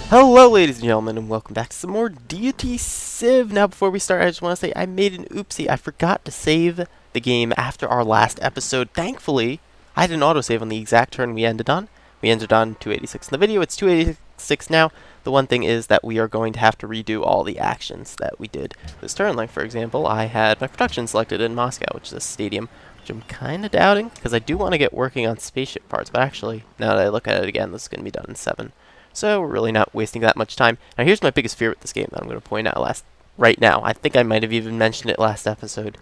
Hello ladies and gentlemen, and welcome back to some more Deity Civ. Now before we start, I just want to say I made an oopsie. I forgot to save the game after our last episode. Thankfully, I had an autosave on the exact turn we ended on. We ended on 286 in the video. It's 286 now. The one thing is that we are going to have to redo all the actions that we did this turn. Like for example, I had my production selected in Moscow, which is a stadium, which I'm kind of doubting because I do want to get working on spaceship parts. But actually, now that I look at it again, this is going to be done in 7. So we're really not wasting that much time. Now here's my biggest fear with this game that I'm going to point out right now. I think I might have even mentioned it last episode.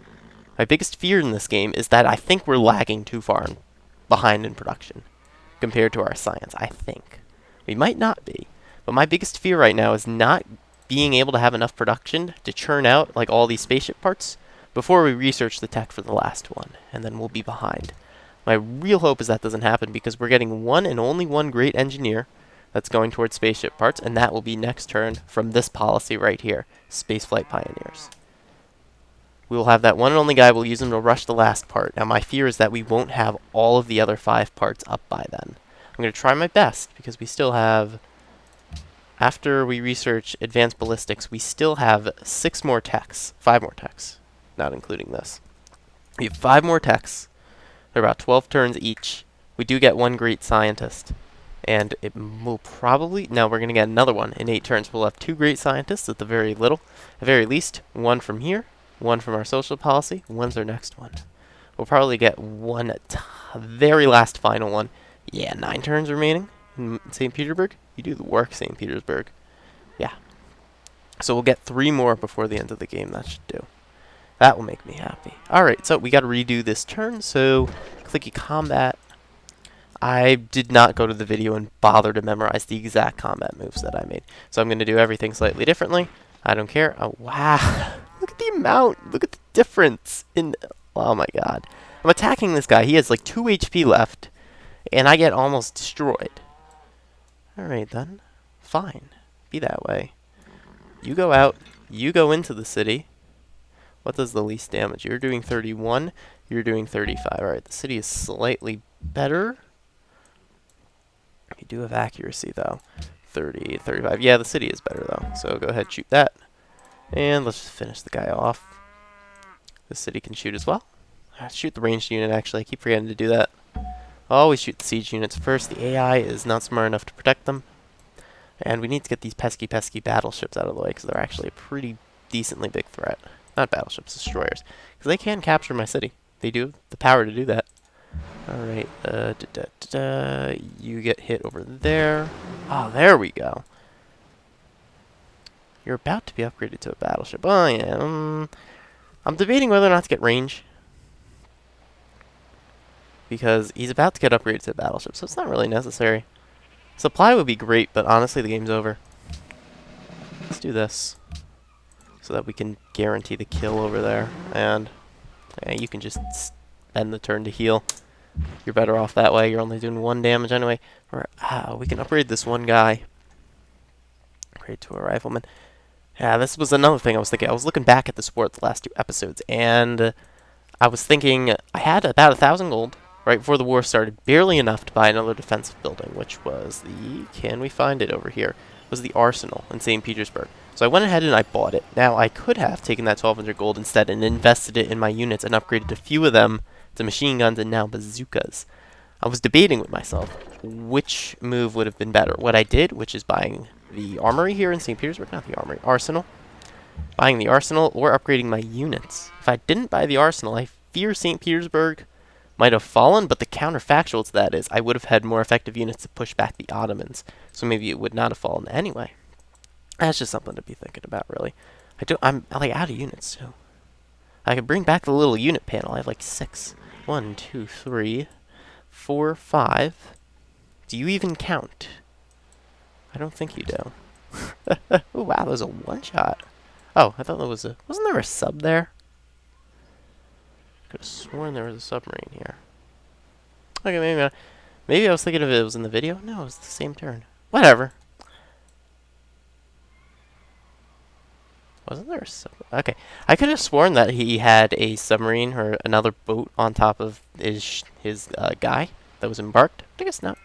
My biggest fear in this game is that I think we're lagging too far behind in production compared to our science. I think. We might not be. But my biggest fear right now is not being able to have enough production to churn out like all these spaceship parts before we research the tech for the last one. And then we'll be behind. My real hope is that doesn't happen because we're getting one and only one great engineer that's going towards spaceship parts, and that will be next turn from this policy right here, Spaceflight Pioneers. We will have that one and only guy. We'll use him to rush the last part. Now my fear is that we won't have all of the other 5 parts up by then. I'm going to try my best, because we still have, after we research advanced ballistics, we still have 5 more techs, not including this. We have 5 more techs. They're about 12 turns each. We do get one great scientist. And it will probably, now we're going to get another one in 8 turns. We'll have 2 great scientists at the very least, one from here, one from our social policy, one's our next one. We'll probably get one very last final one. Yeah, 9 turns remaining in St. Petersburg. You do the work, St. Petersburg. Yeah. So we'll get 3 more before the end of the game. That should do. That will make me happy. Alright, so we got to redo this turn. So clicky combat. I did not go to the video and bother to memorize the exact combat moves that I made. So I'm going to do everything slightly differently. I don't care. Oh, wow. Look at the amount. Look at the difference. Oh, my God. I'm attacking this guy. He has like 2 HP left, and I get almost destroyed. Alright, then. Fine. Be that way. You go out. You go into the city. What does the least damage? You're doing 31. You're doing 35. Alright, the city is slightly better. You do have accuracy, though. 30, 35. Yeah, the city is better, though. So go ahead, shoot that. And let's just finish the guy off. The city can shoot as well. Shoot the ranged unit, actually. I keep forgetting to do that. Always shoot the siege units first. The AI is not smart enough to protect them. And we need to get these pesky battleships out of the way, because they're actually a pretty decently big threat. Not battleships, destroyers. Because they can capture my city. They do have the power to do that. Alright, you get hit over there. Oh, there we go. You're about to be upgraded to a battleship. Oh, yeah. I'm debating whether or not to get range. Because he's about to get upgraded to a battleship, so it's not really necessary. Supply would be great, but honestly, the game's over. Let's do this. So that we can guarantee the kill over there. And yeah, you can just spend the turn to heal. You're better off that way. You're only doing 1 damage anyway. We can upgrade this one guy. Upgrade to a rifleman. Yeah, this was another thing I was thinking. I was looking back at the sport the last 2 episodes, and I was thinking I had about 1,000 gold right before the war started. Barely enough to buy another defensive building, which was the... Can we find it over here? Was the Arsenal in St. Petersburg. So I went ahead and I bought it. Now, I could have taken that 1,200 gold instead and invested it in my units and upgraded a few of them to machine guns and now bazookas. I was debating with myself which move would have been better. What I did, which is buying the armory here in St. Petersburg, not the armory, arsenal. Buying the arsenal or upgrading my units. If I didn't buy the arsenal, I fear St. Petersburg might have fallen, but the counterfactual to that is I would have had more effective units to push back the Ottomans. So maybe it would not have fallen anyway. That's just something to be thinking about, really. I'm like out of units too. I could bring back the little unit panel. I have like 6. 1, 2, 3, 4, 5. Do you even count? I don't think you do. Oh wow, there's a one-shot. Oh, I thought there was a... Wasn't there a sub there? Could have sworn there was a submarine here. Okay, maybe not. Maybe I was thinking of it was in the video. No, it was the same turn. Whatever. Wasn't there a submarine? Okay. I could have sworn that he had a submarine or another boat on top of his guy that was embarked. I guess not.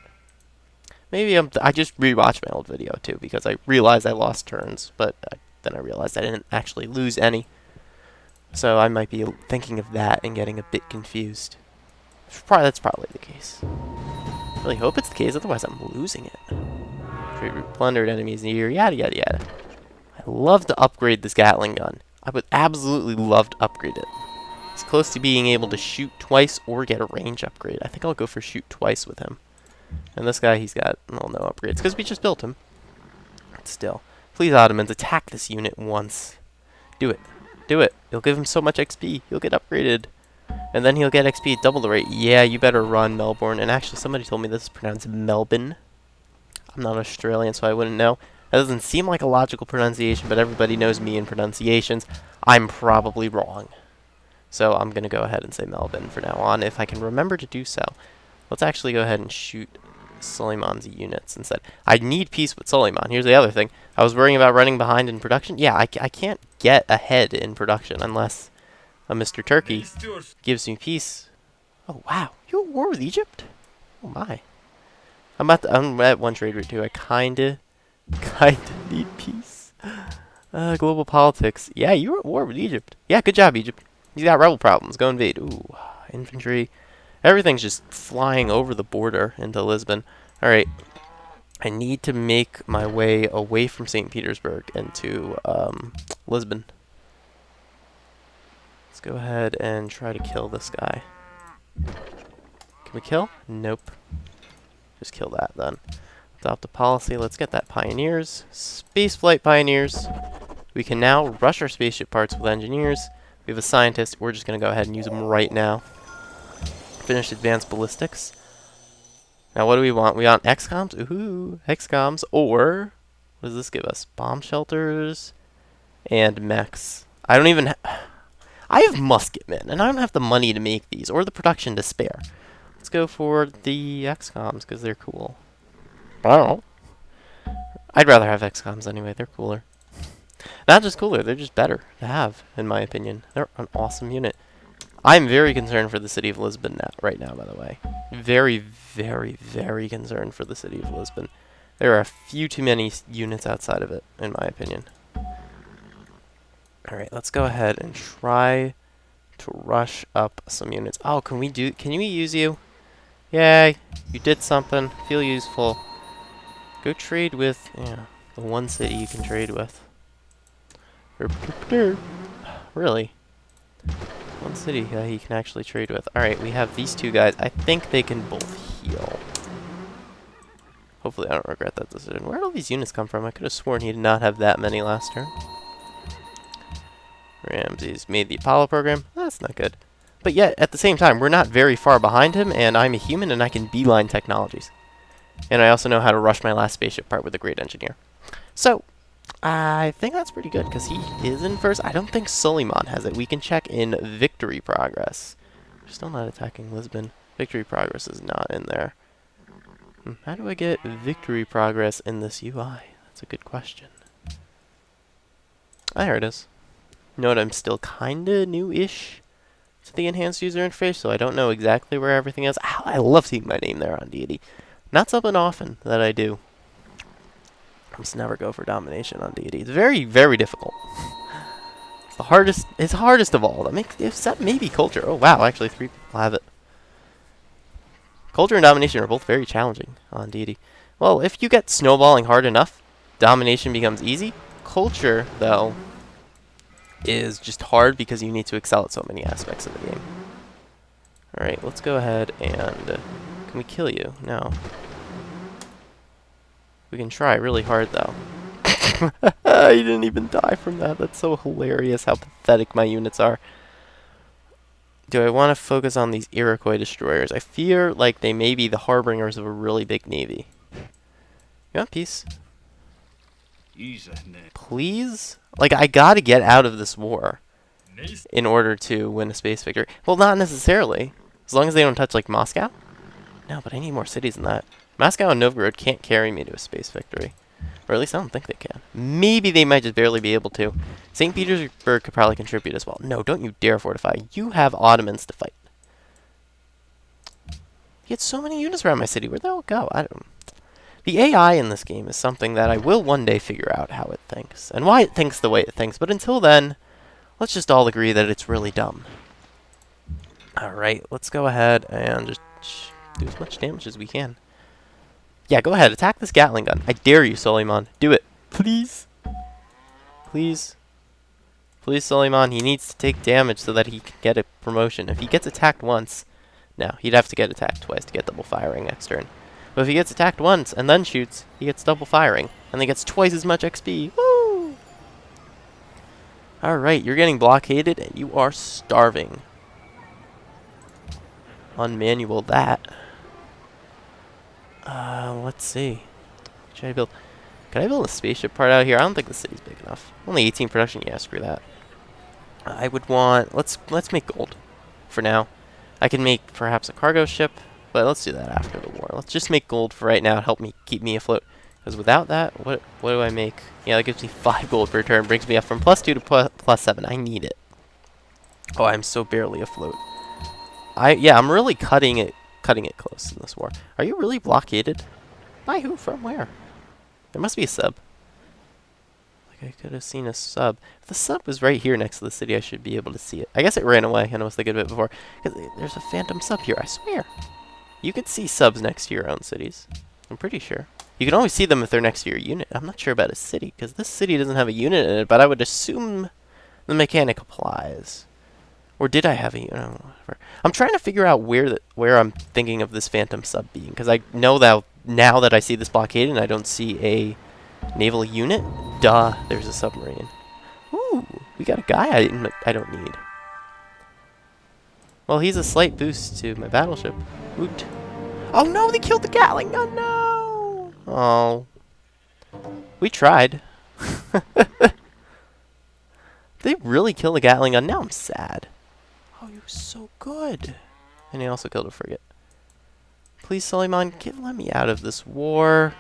Maybe I just rewatched my old video too because I realized I lost turns, but then I realized I didn't actually lose any. So I might be thinking of that and getting a bit confused. That's probably the case. I really hope it's the case, otherwise I'm losing it. Trade route plundered, enemies near, yada yada yada. I'd love to upgrade this Gatling gun. I would absolutely love to upgrade it. It's close to being able to shoot twice or get a range upgrade. I think I'll go for shoot twice with him. And this guy, he's got, well, no upgrades, because we just built him. But still. Please, Ottomans, attack this unit once. Do it. Do it. You'll give him so much XP. He'll get upgraded. And then he'll get XP at double the rate. Yeah, you better run, Melbourne. And actually, somebody told me this is pronounced Melbourne. I'm not Australian, so I wouldn't know. That doesn't seem like a logical pronunciation, but everybody knows me in pronunciations. I'm probably wrong. So I'm going to go ahead and say Melbourne for now on, if I can remember to do so. Let's actually go ahead and shoot Suleiman's units instead. I need peace with Suleiman. Here's the other thing. I was worrying about running behind in production. Yeah, I can't get ahead in production unless a Mr. Turkey gives me peace. Oh, wow. You're at war with Egypt? Oh, my. I'm at one trade route, too. I kinda need peace. Global politics. Yeah, you're at war with Egypt. Yeah, good job, Egypt. He's got rebel problems. Go invade. Ooh, infantry. Everything's just flying over the border into Lisbon. Alright. I need to make my way away from St. Petersburg into Lisbon. Let's go ahead and try to kill this guy. Can we kill? Nope. Just kill that then. Adopt a policy. Let's get that Pioneers. Spaceflight Pioneers. We can now rush our spaceship parts with engineers. We have a scientist. We're just going to go ahead and use them right now. Finish advanced ballistics. Now what do we want? We want XComs? Ooh, XComs. Or, what does this give us? Bomb shelters and mechs. I don't even I have musketmen, and I don't have the money to make these, or the production to spare. Let's go for the XComs, because they're cool. I don't know. I'd rather have XComs anyway, they're cooler. Not just cooler, they're just better to have, in my opinion. They're an awesome unit. I'm very concerned for the city of Lisbon right now, by the way. Very, very, very concerned for the city of Lisbon. There are a few too many units outside of it, in my opinion. Alright, let's go ahead and try to rush up some units. Oh, can we use you? Yay, you did something. Feel useful. Go trade with, yeah, the one city you can trade with. Really? One city he can actually trade with. Alright, we have these two guys. I think they can both heal. Hopefully I don't regret that decision. Where did all these units come from? I could have sworn he did not have that many last turn. Ramses made the Apollo program. That's not good. But yet, at the same time, we're not very far behind him, and I'm a human, and I can beeline technologies. And I also know how to rush my last spaceship part with a great engineer. So, I think that's pretty good, because he is in first. I don't think Suleiman has it. We can check in victory progress. We're still not attacking Lisbon. Victory progress is not in there. How do I get victory progress in this UI? That's a good question. Ah, there it is. Note I'm still kinda new-ish to the enhanced user interface, so I don't know exactly where everything is. Ow, I love seeing my name there on Deity. Not something often that I do. I just never go for domination on Deity. It's very, very difficult. It's the hardest. It's hardest of all. Except maybe culture. Oh wow, actually 3 people have it. Culture and domination are both very challenging on Deity. Well, if you get snowballing hard enough, domination becomes easy. Culture, though, is just hard because you need to excel at so many aspects of the game. Alright, let's go ahead and... can we kill you? No. We can try really hard, though. He didn't even die from that. That's so hilarious how pathetic my units are. Do I want to focus on these Iroquois destroyers? I fear like they may be the harbingers of a really big navy. You want peace? Please? Like, I gotta get out of this war in order to win a space victory. Well, not necessarily. As long as they don't touch, like, Moscow? No, but I need more cities than that. Moscow and Novgorod can't carry me to a space victory. Or at least I don't think they can. Maybe they might just barely be able to. St. Petersburg could probably contribute as well. No, don't you dare fortify. You have Ottomans to fight. You had so many units around my city. Where'd they all go? I don't... The AI in this game is something that I will one day figure out how it thinks, and why it thinks the way it thinks, but until then, let's just all agree that it's really dumb. Alright, let's go ahead and just do as much damage as we can. Yeah, go ahead, attack this Gatling gun. I dare you, Suleiman. Do it. Please. Please. Please, Suleiman. He needs to take damage so that he can get a promotion. If he gets attacked once... No, he'd have to get attacked twice to get double firing next turn. But if he gets attacked once and then shoots, he gets double firing. And he gets twice as much XP. Woo! Alright, you're getting blockaded and you are starving. Unmanual that. Let's see. Should I build... Can I build a spaceship part out here? I don't think the city's big enough. Only 18 production? Yeah, screw that. I would want... Let's make gold for now. I can make perhaps a cargo ship, but let's do that after the war. Let's just make gold for right now to help me keep me afloat. Because without that, what do I make? Yeah, that gives me 5 gold per turn. Brings me up from +2 to +7. I need it. Oh, I'm so barely afloat. Yeah, I'm really cutting it close in this war. Are you really blockaded? By who? From where? There must be a sub. Like I could have seen a sub. If the sub was right here next to the city, I should be able to see it. I guess it ran away, and I was thinking of it before. There's a phantom sub here, I swear. You could see subs next to your own cities. I'm pretty sure. You can always see them if they're next to your unit. I'm not sure about a city, because this city doesn't have a unit in it, but I would assume the mechanic applies. Or did I have a unit? Whatever. I'm trying to figure out where I'm thinking of this phantom sub being, because I know that now that I see this blockade and I don't see a naval unit, duh, there's a submarine. Ooh, we got a guy I don't need. Well, he's a slight boost to my battleship. Woot. Oh no, they killed the Gatling gun, no! Oh. We tried. They really killed the Gatling gun, now I'm sad. Oh, he was so good. And he also killed a frigate. Please, Suleiman, let me out of this war.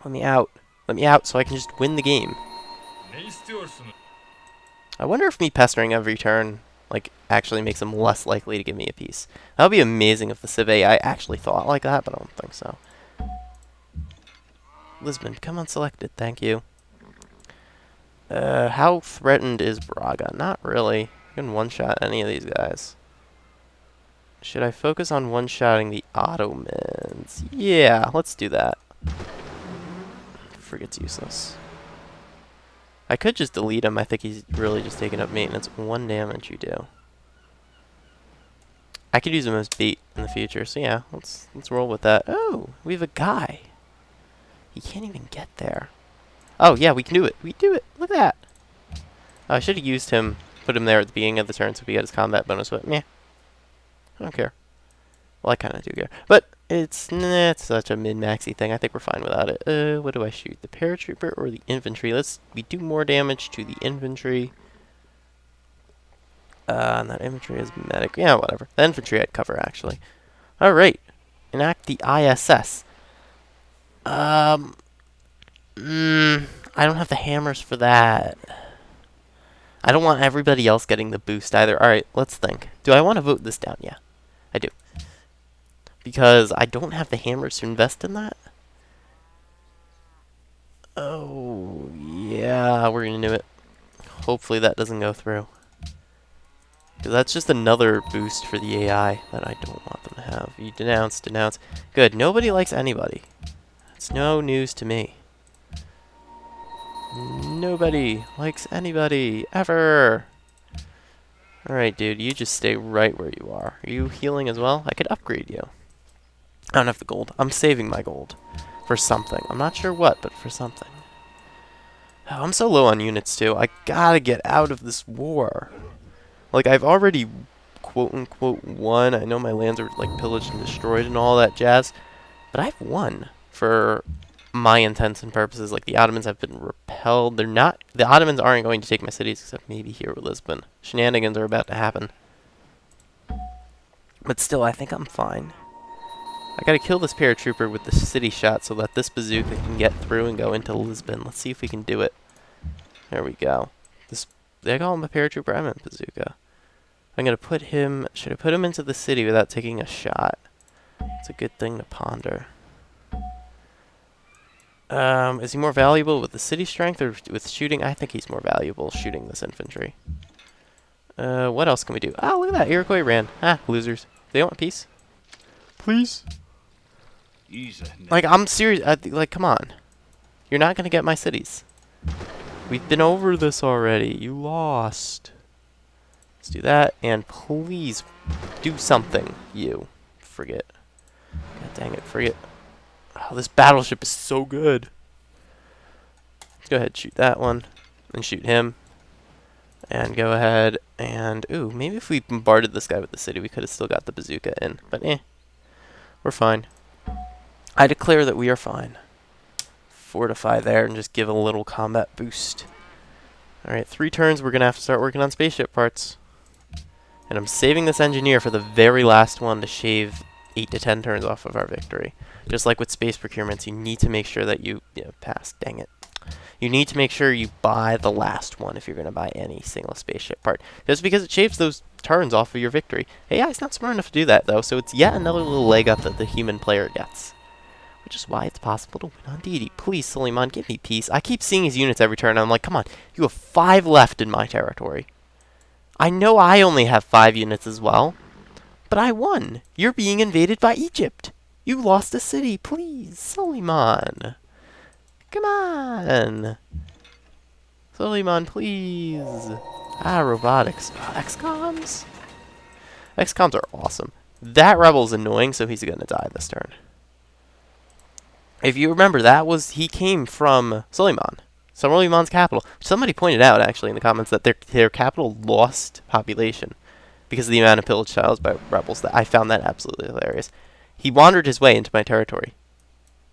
Let me out. Let me out so I can just win the game. I wonder if me pestering every turn, like, actually makes him less likely to give me a piece. That would be amazing if the Civ AI actually thought like that, but I don't think so. Lisbon, come unselected, thank you. How threatened is Braga? Not really. You can one-shot any of these guys. Should I focus on one-shotting the Ottomans? Yeah, let's do that. Frigate's useless. I could just delete him. I think he's really just taking up maintenance. 1 damage you do. I could use him as bait in the future, so yeah, let's roll with that. Oh, we have a guy. He can't even get there. Oh yeah, we can do it. We do it. Look at that. I should have used him, put him there at the beginning of the turn so we get his combat bonus, but meh. I don't care. Well, I kind of do care. But it's such a min-maxy thing. I think we're fine without it. What do I shoot? The paratrooper or the infantry? We do more damage to the infantry. And that infantry is medic. Yeah, whatever. The infantry I'd cover, actually. Alright. Enact the ISS. I don't have the hammers for that. I don't want everybody else getting the boost either. Alright, let's think. Do I want to vote this down? Yeah, I do. Because I don't have the hammers to invest in that. Oh, yeah, we're going to do it. Hopefully that doesn't go through. Because that's just another boost for the AI that I don't want them to have. You denounce, denounce. Good, nobody likes anybody. It's no news to me. Nobody likes anybody, ever. Alright, dude, you just stay right where you are. Are you healing as well? I could upgrade you. I don't have the gold. I'm saving my gold for something. I'm not sure what, but for something. Oh, I'm so low on units, too. I gotta get out of this war. Like, I've already, quote-unquote, won. I know my lands are, like, pillaged and destroyed and all that jazz. But I've won for my intents and purposes. Like, the Ottomans have been repelled. They're not... The Ottomans aren't going to take my cities, except maybe here with Lisbon. Shenanigans are about to happen. But still, I think I'm fine. I gotta kill this paratrooper with the city shot so that this bazooka can get through and go into Lisbon. Let's see if we can do it. There we go. Did I call him a paratrooper? I meant bazooka. I'm gonna put him... Should I put him into the city without taking a shot? It's a good thing to ponder. Is he more valuable with the city strength or with shooting? I think he's more valuable shooting this infantry. What else can we do? Oh, look at that. Iroquois ran. Ah, losers. They want peace? Please? Like, I'm serious. Like, come on. You're not going to get my cities. We've been over this already. You lost. Let's do that. And please do something, you. Frigate. God dang it, frigate. Oh, this battleship is so good. Let's go ahead and shoot that one. And shoot him. And go ahead and... Ooh, maybe if we bombarded this guy with the city, we could have still got the bazooka in. But we're fine. I declare that we are fine. Fortify there and just give a little combat boost. Alright, 3 turns, we're going to have to start working on spaceship parts. And I'm saving this engineer for the very last one to shave 8 to 10 turns off of our victory. Just like with space procurements, you need to make sure that you pass. Dang it. You need to make sure you buy the last one if you're going to buy any single spaceship part. Just because it shaves those turns off of your victory. AI's not smart enough to do that, though, so it's yet another little leg up that the human player gets. Which is why it's possible to win on Deity. Please, Suleiman, give me peace. I keep seeing his units every turn, and I'm like, come on, you have 5 left in my territory. I know I only have 5 units as well, but I won. You're being invaded by Egypt. You lost a city. Please, Suleiman. Come on. Suleiman, please. Ah, robotics. XComs? XComs are awesome. That rebel's annoying, so he's going to die this turn. If you remember, he came from Suleiman. Suleiman's capital. Somebody pointed out, actually, in the comments that their capital lost population because of the amount of pillaged tiles by rebels. I found that absolutely hilarious. He wandered his way into my territory,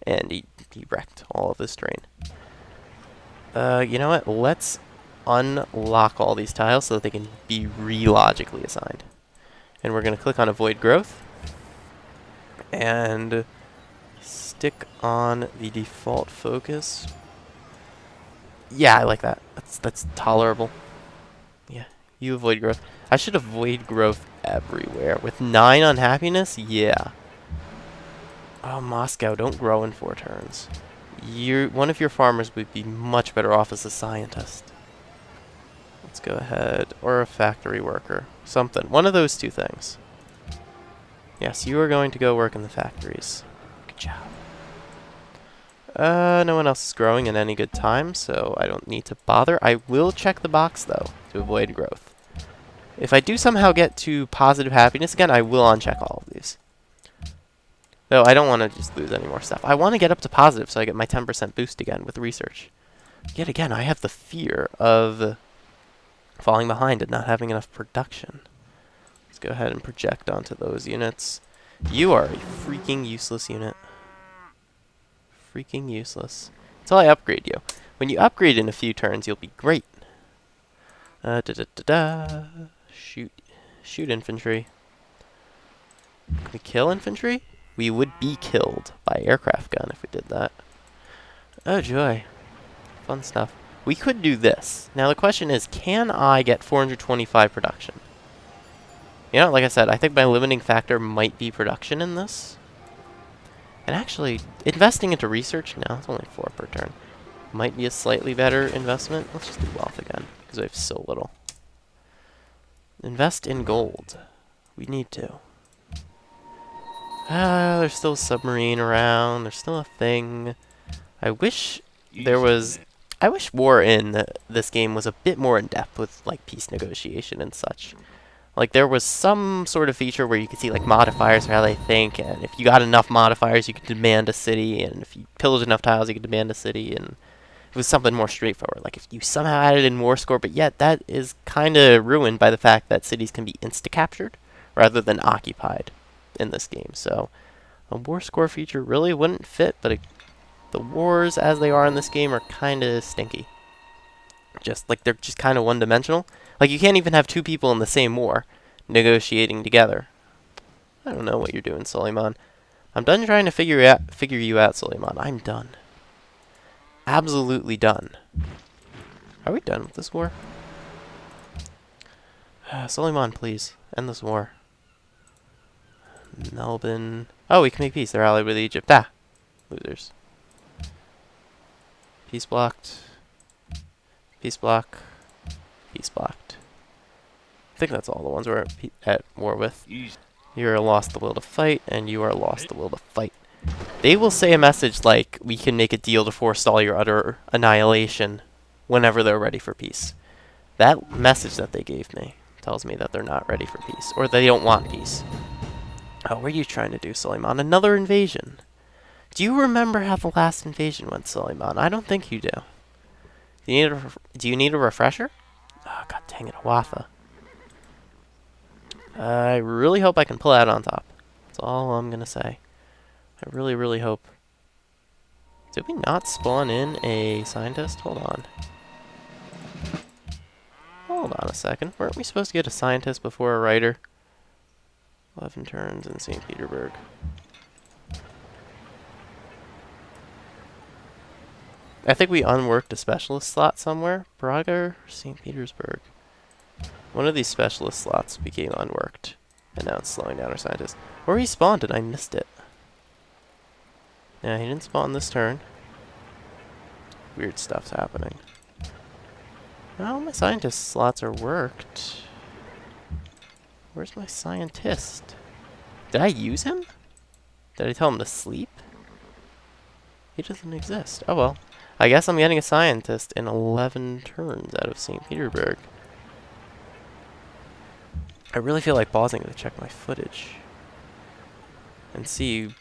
and he wrecked all of this terrain. You know what? Let's unlock all these tiles so that they can be re-logically assigned. And we're going to click on Avoid Growth. And... stick on the default focus. Yeah, I like that. That's tolerable. Yeah, you avoid growth. I should avoid growth everywhere. With 9 unhappiness, yeah. Oh, Moscow, don't grow in 4 turns. One of your farmers would be much better off as a scientist. Let's go ahead. Or a factory worker. Something. One of those 2 things. Yes, you are going to go work in the factories. Good job. No one else is growing in any good time, so I don't need to bother. I will check the box, though, to avoid growth. If I do somehow get to positive happiness again, I will uncheck all of these. Though I don't want to just lose any more stuff. I want to get up to positive so I get my 10% boost again with research. Yet again, I have the fear of falling behind and not having enough production. Let's go ahead and project onto those units. You are a freaking useless unit. Freaking useless. Until I upgrade you. When you upgrade in a few turns, you'll be great. Shoot infantry. Can we kill infantry? We would be killed by aircraft gun if we did that. Oh joy. Fun stuff. We could do this. Now the question is, can I get 425 production? You know, like I said, I think my limiting factor might be production in this. And actually, investing into research now, it's only 4 per turn. Might be a slightly better investment. Let's just do wealth again, because we have so little. Invest in gold. We need to. There's still a submarine around. There's still a thing. I wish there was... I wish war in this game was a bit more in-depth with, like, peace negotiation and such. Like, there was some sort of feature where you could see, like, modifiers for how they think, and if you got enough modifiers, you could demand a city, and if you pillaged enough tiles, you could demand a city, and it was something more straightforward. Like, if you somehow added in war score, but yet that is kind of ruined by the fact that cities can be insta-captured rather than occupied in this game. So, a war score feature really wouldn't fit, but the wars as they are in this game are kind of stinky. They're just kind of one-dimensional. Like, you can't even have 2 people in the same war negotiating together. I don't know what you're doing, Suleiman. I'm done trying to figure you out, Suleiman. I'm done. Absolutely done. Are we done with this war? Suleiman, please. End this war. Melbourne. Oh, we can make peace. They're allied with Egypt. Ah! Losers. Peace blocked. Peace block. Peace blocked. I think that's all the ones we're at war with. You're lost the will to fight, and you are lost the will to fight. They will say a message like, we can make a deal to forestall your utter annihilation whenever they're ready for peace. That message that they gave me tells me that they're not ready for peace, or they don't want peace. Oh, what are you trying to do, Suleiman? Another invasion. Do you remember how the last invasion went, Suleiman? I don't think you do. Do you need a refresher? Oh, god dang it, Hawatha. I really hope I can pull out on top. That's all I'm gonna say. I really, really hope. Did we not spawn in a scientist? Hold on. Hold on a second. Weren't we supposed to get a scientist before a writer? 11 turns in St. Petersburg. I think we unworked a specialist slot somewhere. Braga or St. Petersburg? One of these specialist slots became unworked. And now it's slowing down our scientist. Or he spawned and I missed it. Yeah, he didn't spawn this turn. Weird stuff's happening. Now my scientist slots are worked. Where's my scientist? Did I use him? Did I tell him to sleep? He doesn't exist. Oh well. I guess I'm getting a scientist in 11 turns out of St. Petersburg. I really feel like pausing to check my footage. And see.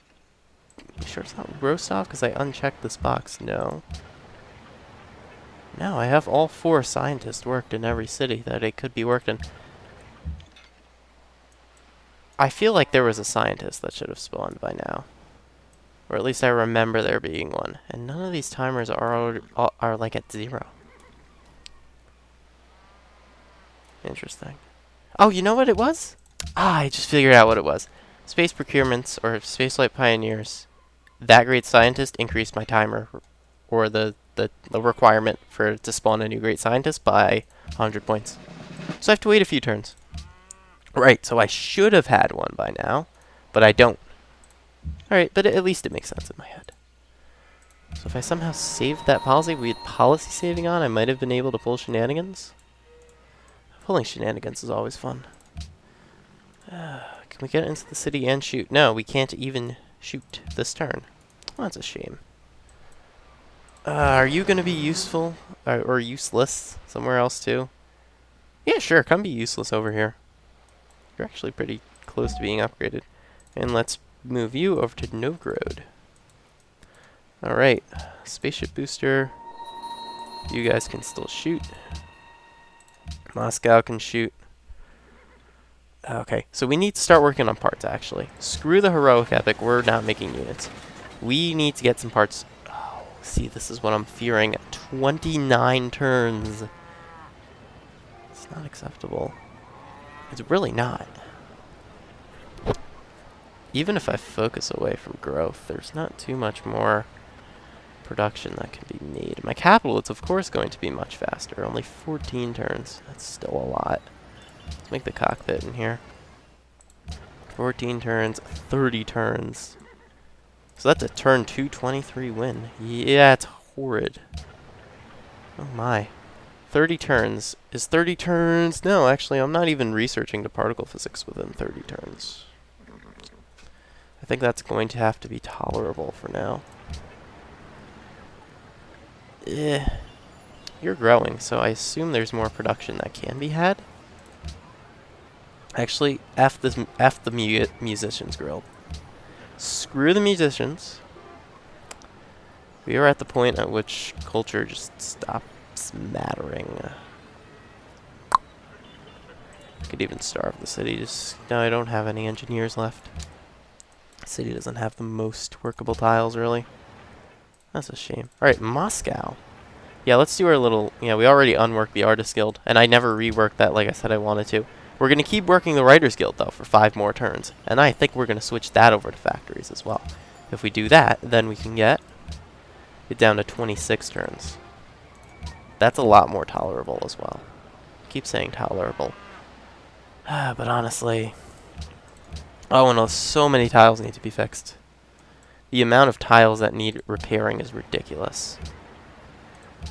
You sure it's not Rostov? Because I unchecked this box. No. No, I have all 4 scientists worked in every city that it could be worked in. I feel like there was a scientist that should have spawned by now. Or at least I remember there being one. And none of these timers are like at 0. Interesting. Oh, you know what it was? Ah, I just figured out what it was. Space procurements, or spaceflight pioneers. That great scientist increased my timer, or the requirement for to spawn a new great scientist by 100 points. So I have to wait a few turns. Right, so I should have had one by now, but I don't. Alright, but at least it makes sense in my head. So if I somehow saved that policy we had policy saving on, I might have been able to pull shenanigans. Pulling shenanigans is always fun. Can we get into the city and shoot? No, we can't even shoot this turn. Well, that's a shame. Are you going to be useful or useless somewhere else too? Yeah, sure. Come be useless over here. You're actually pretty close to being upgraded. And let's move you over to Novgorod. Alright. Spaceship booster. You guys can still shoot. Moscow can shoot. Okay, so we need to start working on parts, actually. Screw the heroic epic. We're not making units. We need to get some parts. Oh, see, this is what I'm fearing. 29 turns. It's not acceptable. It's really not. Even if I focus away from growth, there's not too much more production that can be made. My capital is, of course, going to be much faster. Only 14 turns. That's still a lot. Let's make the cockpit in here. 14 turns, 30 turns. So that's a turn 223 win. Yeah, it's horrid. Oh my. 30 turns. Is 30 turns? No, actually, I'm not even researching the particle physics within 30 turns. I think that's going to have to be tolerable for now. You're growing, so I assume there's more production that can be had. Actually, F the musicians guild. Screw the musicians. We are at the point at which culture just stops mattering. Could even starve the city. Just no, I don't have any engineers left. The city doesn't have the most workable tiles, really. That's a shame. Alright, Moscow. Yeah, let's do our little... Yeah, we already unworked the Artist Guild, and I never reworked that like I said I wanted to. We're going to keep working the Writers Guild, though, for 5 more turns. And I think we're going to switch that over to factories as well. If we do that, then we can get it down to 26 turns. That's a lot more tolerable as well. Keep saying tolerable. But honestly... Oh, and so many tiles need to be fixed. The amount of tiles that need repairing is ridiculous.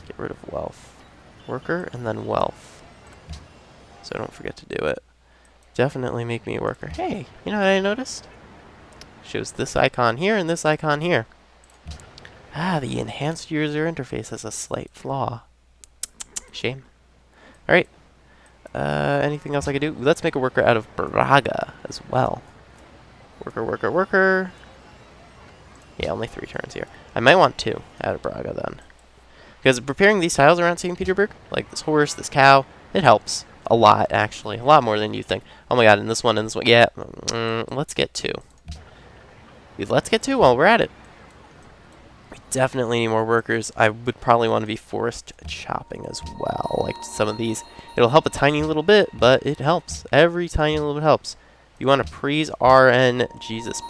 Get rid of wealth. Worker and then wealth. So don't forget to do it. Definitely make me a worker. Hey, you know what I noticed? Shows this icon here and this icon here. Ah, the enhanced user interface has a slight flaw. Shame. Alright. Anything else I could do? Let's make a worker out of Braga as well. Worker, worker, worker. Yeah, only 3 turns here. I might want 2 out of Braga then. Because preparing these tiles around St. Petersburg, like this horse, this cow, it helps. A lot, actually. A lot more than you think. Oh my god, and this one, and this one. Yeah, let's get 2. Let's get 2 while we're at it. We definitely need more workers. I would probably want to be forest chopping as well. Like some of these. It'll help a tiny little bit, but it helps. Every tiny little bit helps. You want to pre-Oz RN Jesus.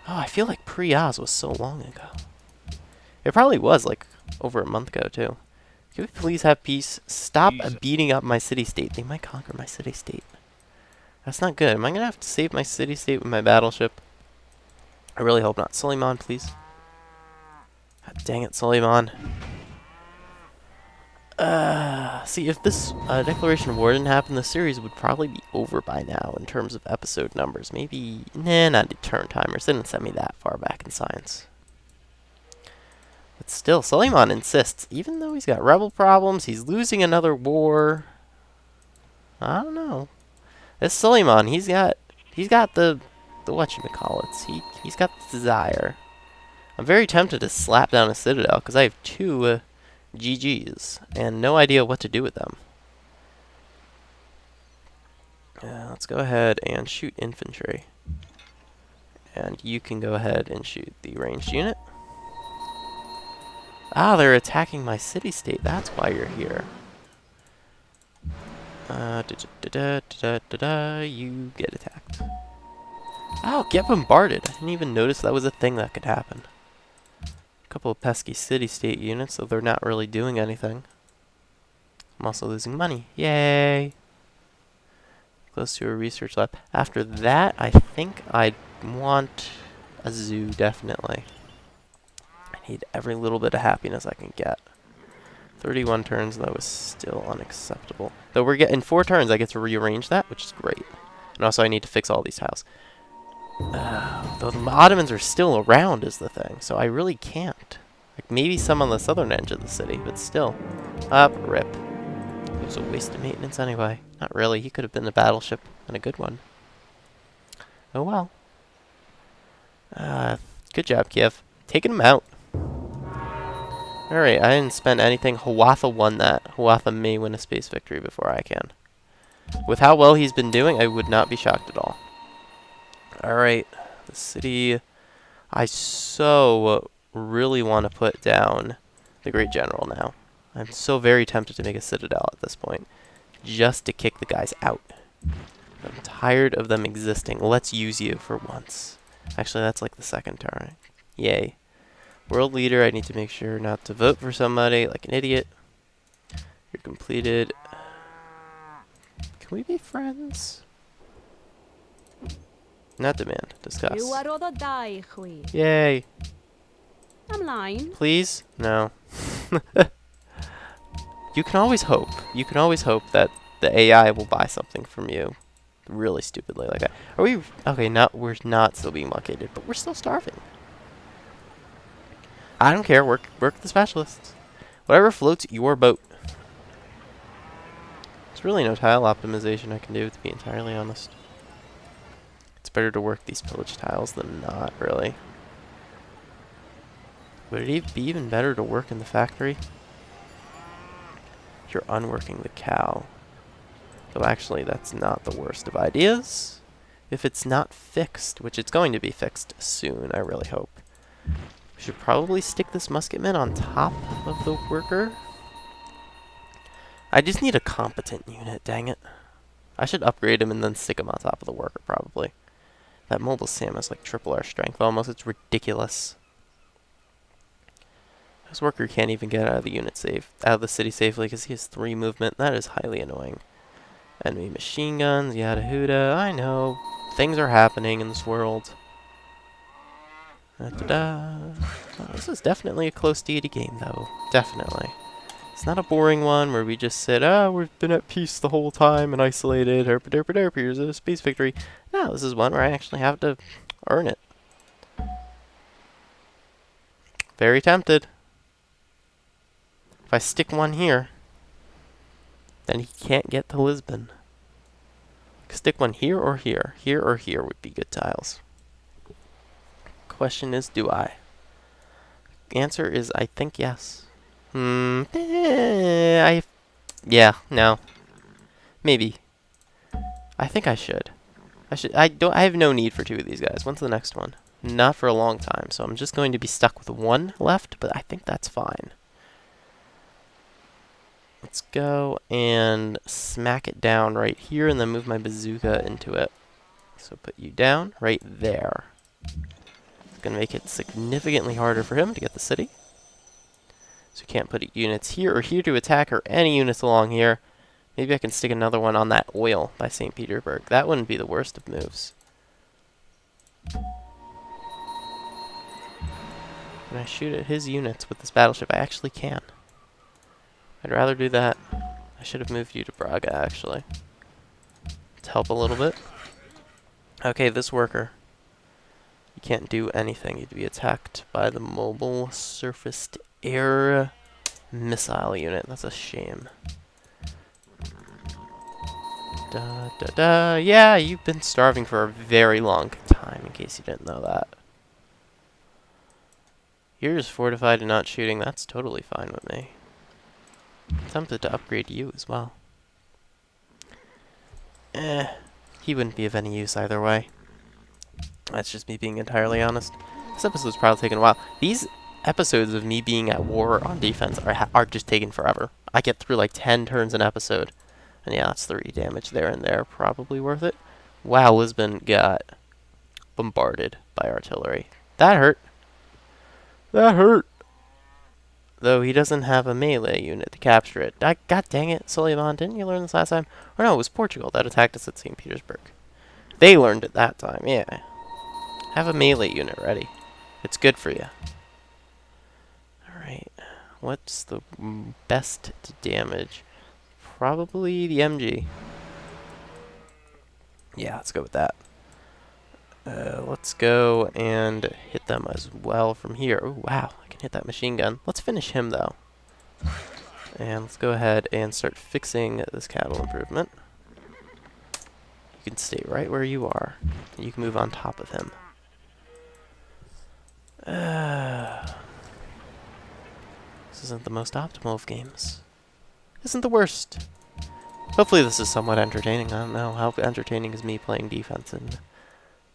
Oh, I feel like pre-Oz was so long ago. It probably was like over a month ago too. Can we please have peace? Stop beating up my city-state. They might conquer my city-state. That's not good. Am I going to have to save my city-state with my battleship? I really hope not. Suleiman, please. God dang it, Suleiman. See, if this Declaration of War didn't happen, the series would probably be over by now in terms of episode numbers. Maybe, nah, not turn timers. They didn't send me that far back in science. But still, Suleiman insists. Even though he's got rebel problems, he's losing another war. I don't know. This Suleiman, he's got the whatchamacallits. He's got the desire. I'm very tempted to slap down a citadel because I have 2 GGs and no idea what to do with them. Let's go ahead and shoot infantry. And you can go ahead and shoot the ranged unit. Ah, they're attacking my city-state. That's why you're here. You get attacked. Oh, get bombarded. I didn't even notice that was a thing that could happen. A couple of pesky city-state units, so they're not really doing anything. I'm also losing money. Yay! Close to a research lab. After that, I think I'd want a zoo, definitely. I need every little bit of happiness I can get. 31 turns, though, is still unacceptable. Though we're getting 4 turns, I get to rearrange that, which is great. And also, I need to fix all these tiles. Though the Ottomans are still around is the thing, so I really can't. Like, maybe some on the southern edge of the city, but still. Up, rip. It was a waste of maintenance anyway. Not really, he could have been a battleship, and a good one. Oh well. Good job, Kiev. Taking him out. Alright, I didn't spend anything. Hiawatha won that. Hiawatha may win a space victory before I can. With how well he's been doing, I would not be shocked at all. Alright, the city. I so really want to put down the Great General now. I'm so very tempted to make a citadel at this point. Just to kick the guys out. I'm tired of them existing. Let's use you for once. Actually, that's like the 2nd turn. Yay. World leader, I need to make sure not to vote for somebody like an idiot. You're completed. Can we be friends? Not demand. Discuss. Yay. I'm lying. Please? No. You can always hope. You can always hope that the AI will buy something from you. Really stupidly like that. Are we... Okay, we're not still being blockaded, but we're still starving. I don't care. Work with the specialists. Whatever floats your boat. There's really no tile optimization I can do, to be entirely honest. It's better to work these pillage tiles than not, really. Would it be even better to work in the factory? You're unworking the cow. Though actually, that's not the worst of ideas. If it's not fixed, which it's going to be fixed soon, I really hope. We should probably stick this musketman on top of the worker. I just need a competent unit, dang it. I should upgrade him and then stick him on top of the worker, probably. That mobile Sam has like triple our strength almost. It's ridiculous. This worker can't even get out of the city safely because he has 3 movement. That is highly annoying. Enemy machine guns, yada huda. I know. Things are happening in this world. Da-da-da. Oh, this is definitely a close deity game, though. Definitely. It's not a boring one where we just said, we've been at peace the whole time and isolated. Herp-a-derp-a-derp, here's a space victory. No, this is one where I actually have to earn it. Very tempted. If I stick one here, then he can't get to Lisbon. Stick one here or here. Here or here would be good tiles. Question is, do I? Answer is, I think yes. Yeah, no. Maybe. I think I should. I have no need for two of these guys. When's the next one? Not for a long time, so I'm just going to be stuck with one left, but I think that's fine. Let's go and smack it down right here and then move my bazooka into it. So put you down right there. It's going to make it significantly harder for him to get the city. So you can't put units here or here to attack or any units along here. Maybe I can stick another one on that oil by St. Petersburg. That wouldn't be the worst of moves. Can I shoot at his units with this battleship? I actually can. I'd rather do that. I should have moved you to Braga, actually. To help a little bit. Okay, this worker. You can't do anything. You'd be attacked by the mobile surfaced air missile unit. That's a shame. Yeah, you've been starving for a very long time, in case you didn't know that. You're just fortified and not shooting. That's totally fine with me. I'm tempted to upgrade you as well. He wouldn't be of any use either way. That's just me being entirely honest. This episode's probably taken a while. These episodes of me being at war on defense are just taking forever. I get through like 10 turns an episode. And yeah, that's 3 damage there and there. Probably worth it. Wow, Lisbon got bombarded by artillery. That hurt. That hurt. Though he doesn't have a melee unit to capture it. God dang it, Suleiman, didn't you learn this last time? Or no, it was Portugal that attacked us at St. Petersburg. They learned it that time, yeah. Have a melee unit ready. It's good for you. Alright, what's the best to damage? Probably the MG. Yeah, let's go with that. Let's go and hit them as well from here. Oh, wow, I can hit that machine gun. Let's finish him, though. And let's go ahead and start fixing this cattle improvement. You can stay right where you are. And you can move on top of him. This isn't the most optimal of games. Isn't the worst. Hopefully this is somewhat entertaining. I don't know how entertaining is me playing defense in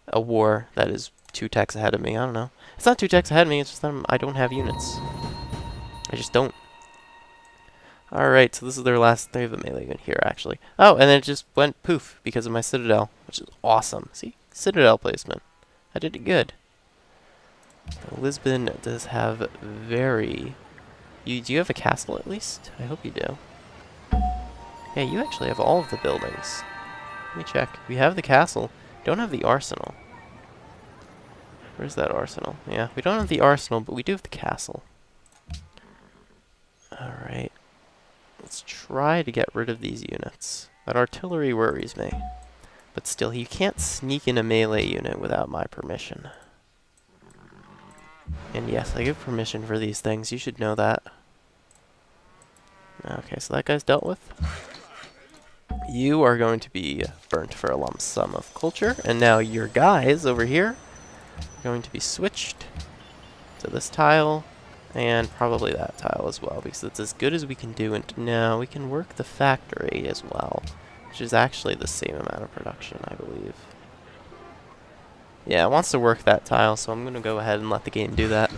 a war that is 2 techs ahead of me. I don't know. It's not 2 techs ahead of me, it's just that I don't have units. I just don't. Alright, so this is their last. They have a melee unit here, actually. Oh, and then it just went poof because of my citadel, which is awesome. See? Citadel placement. I did it good. Lisbon does have very... Do you have a castle at least? I hope you do. Yeah, you actually have all of the buildings. Let me check. We have the castle. Don't have the arsenal. Where's that arsenal? Yeah, we don't have the arsenal, but we do have the castle. Alright. Let's try to get rid of these units. That artillery worries me. But still, you can't sneak in a melee unit without my permission. And yes, I give permission for these things. You should know that. Okay, so that guy's dealt with. You are going to be burnt for a lump sum of culture. And now your guys over here are going to be switched to this tile. And probably that tile as well, because it's as good as we can do. And now we can work the factory as well, which is actually the same amount of production, I believe. Yeah, it wants to work that tile, so I'm going to go ahead and let the game do that.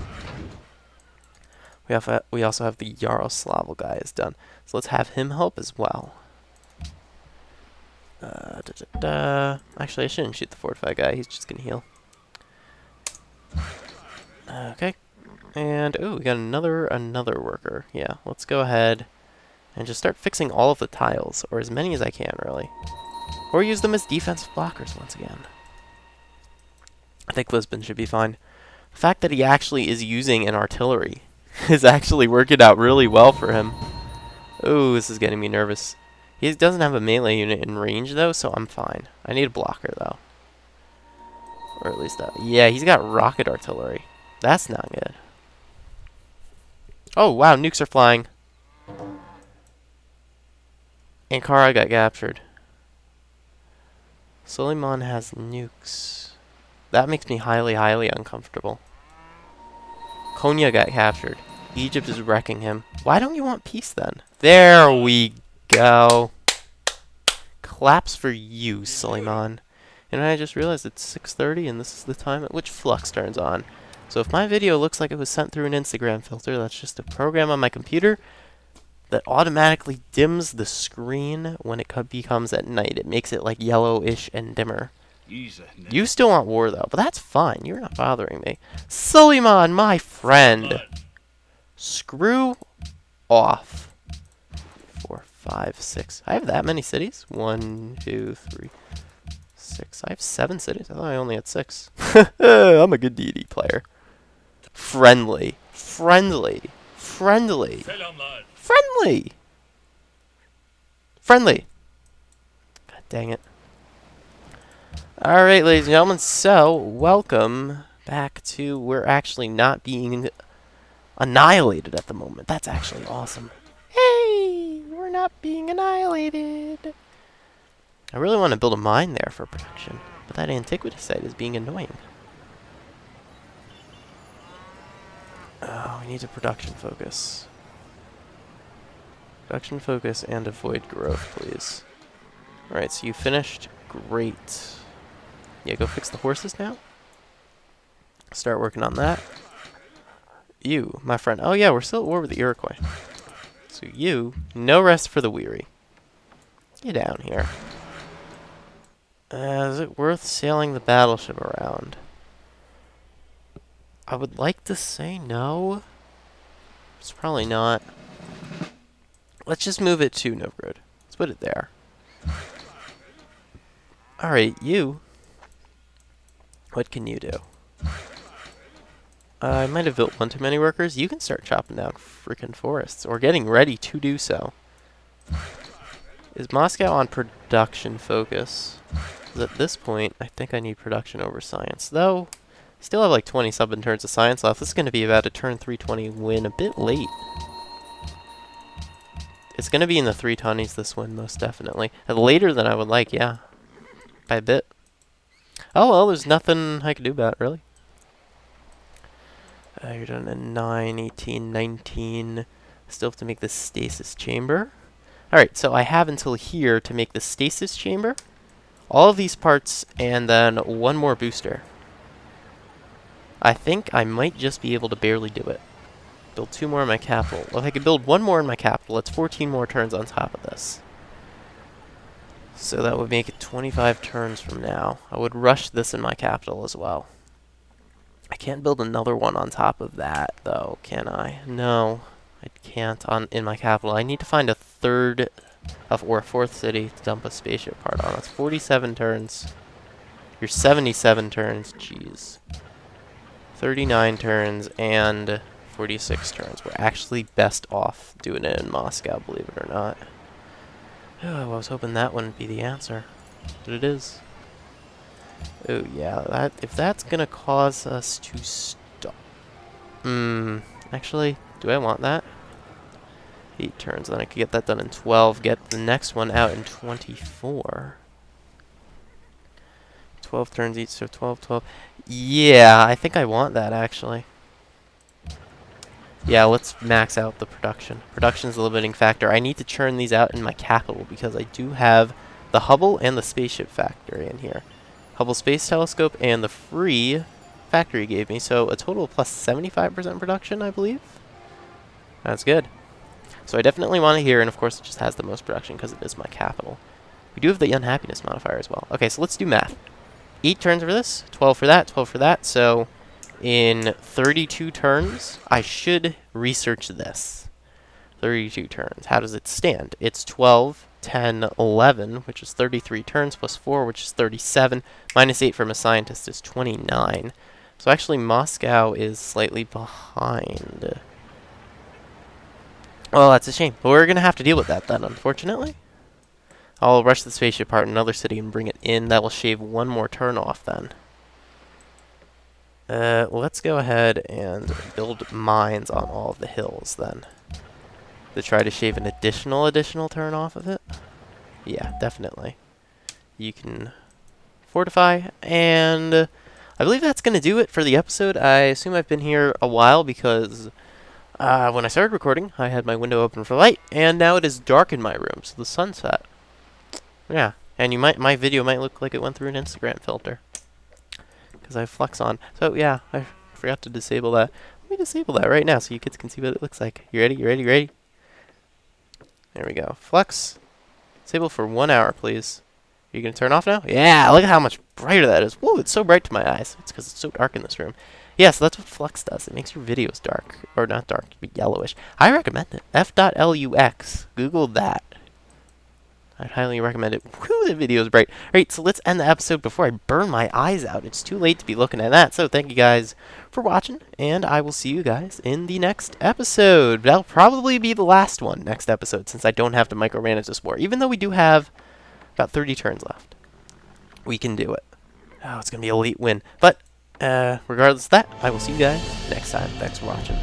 We also have the Yaroslavl guy is done, so let's have him help as well. Actually, I shouldn't shoot the fortified guy. He's just going to heal. Okay. And, ooh, we got another worker. Yeah, let's go ahead and just start fixing all of the tiles, or as many as I can, really. Or use them as defensive blockers once again. I think Lisbon should be fine. The fact that he actually is using an artillery is actually working out really well for him. Oh, this is getting me nervous. He doesn't have a melee unit in range, though, so I'm fine. I need a blocker, though. Or at least that. Yeah, he's got rocket artillery. That's not good. Oh, wow, nukes are flying. Ankara got captured. Suleiman has nukes. That makes me highly, highly uncomfortable. Konya got captured. Egypt is wrecking him. Why don't you want peace, then? There we go. Claps for you, Suleiman. And I just realized it's 6:30 and this is the time at which Flux turns on. So if my video looks like it was sent through an Instagram filter, that's just a program on my computer that automatically dims the screen when it becomes at night. It makes it like yellowish and dimmer. You still want war though, but that's fine. You're not bothering me. Suleiman, my friend. Screw off. 4, 5, 6. I have that many cities? 1, 2, 3, 6. I have 7 cities. I thought I only had 6. I'm a good Deity player. Friendly. Friendly. Friendly. Friendly. Friendly. God dang it. Alright, ladies and gentlemen, so welcome back to we're actually not being annihilated at the moment. That's actually awesome. Hey, we're not being annihilated. I really want to build a mine there for production, but that antiquity site is being annoying. Oh, we need a production focus. Production focus and avoid growth, please. Alright, so you finished. Great. Yeah, go fix the horses now. Start working on that. You, my friend. Oh yeah, we're still at war with the Iroquois. So you, no rest for the weary. Get down here. Is it worth sailing the battleship around? I would like to say no. It's probably not. Let's just move it to Novgorod. Let's put it there. Alright, you. What can you do? I might have built one too many workers. You can start chopping down freaking forests, or getting ready to do so. Is Moscow on production focus? 'Cause at this point, I think I need production over science. Though, still have like 20 sub turns of science left. This is going to be about a turn 320 win. A bit late. It's going to be in the 320s this win, most definitely. Later than I would like, yeah. By a bit. Oh well, there's nothing I can do about it, really. You're done at 9, 18, 19. Still have to make the stasis chamber. Alright, so I have until here to make the stasis chamber. All of these parts, and then one more booster. I think I might just be able to barely do it. Build 2 more in my capital. Well, if I could build 1 more in my capital, it's 14 more turns on top of this. So that would make it 25 turns from now. I would rush this in my capital as well. I can't build another one on top of that, though, can I? No, I can't in my capital. I need to find a third or a 4th city to dump a spaceship part on. That's 47 turns. You're 77 turns. Jeez. 39 turns and 46 turns. We're actually best off doing it in Moscow, believe it or not. Oh, I was hoping that wouldn't be the answer, but it is. Oh yeah, if that's gonna cause us to stop. Actually, do I want that? 8 turns, then I could get that done in 12, get the next one out in 24. 12 turns each, so 12, 12. Yeah, I think I want that, actually. Yeah, let's max out the production. Production's the limiting factor. I need to churn these out in my capital because I do have the Hubble and the spaceship factory in here. Hubble Space Telescope and the free factory gave me, so a total of plus 75% production, I believe. That's good. So I definitely want it here, and of course it just has the most production because it is my capital. We do have the unhappiness modifier as well. Okay, so let's do math. 8 turns for this, 12 for that, 12 for that, so in 32 turns, I should research this. 32 turns. How does it stand? It's 12, 10, 11, which is 33 turns, plus 4, which is 37. Minus 8 from a scientist is 29. So actually Moscow is slightly behind. Well, that's a shame. But we're going to have to deal with that then, unfortunately. I'll rush the spaceship part in another city and bring it in. That will shave one more turn off then. Let's go ahead and build mines on all of the hills then. To try to shave an additional turn off of it. Yeah, definitely. You can fortify, and I believe that's going to do it for the episode. I assume I've been here a while because when I started recording, I had my window open for light, and now it is dark in my room, so the sun's set. Yeah, and my video might look like it went through an Instagram filter because I have Flex on. So yeah, I forgot to disable that. Let me disable that right now so you kids can see what it looks like. You ready? You ready? You ready? There we go. Flex. Disable for 1 hour, please. Are you going to turn off now? Yeah, look at how much brighter that is. Whoa, it's so bright to my eyes. It's because it's so dark in this room. Yeah, so that's what Flex does. It makes your videos dark. Or not dark, but yellowish. I recommend it. F.lux. Google that. I'd highly recommend it. Whew, the video is bright. Alright, so let's end the episode before I burn my eyes out. It's too late to be looking at that. So thank you guys for watching, and I will see you guys in the next episode. That'll probably be the last one next episode, since I don't have to micromanage this war. Even though we do have about 30 turns left. We can do it. Oh, it's going to be a late win. But regardless of that, I will see you guys next time. Thanks for watching.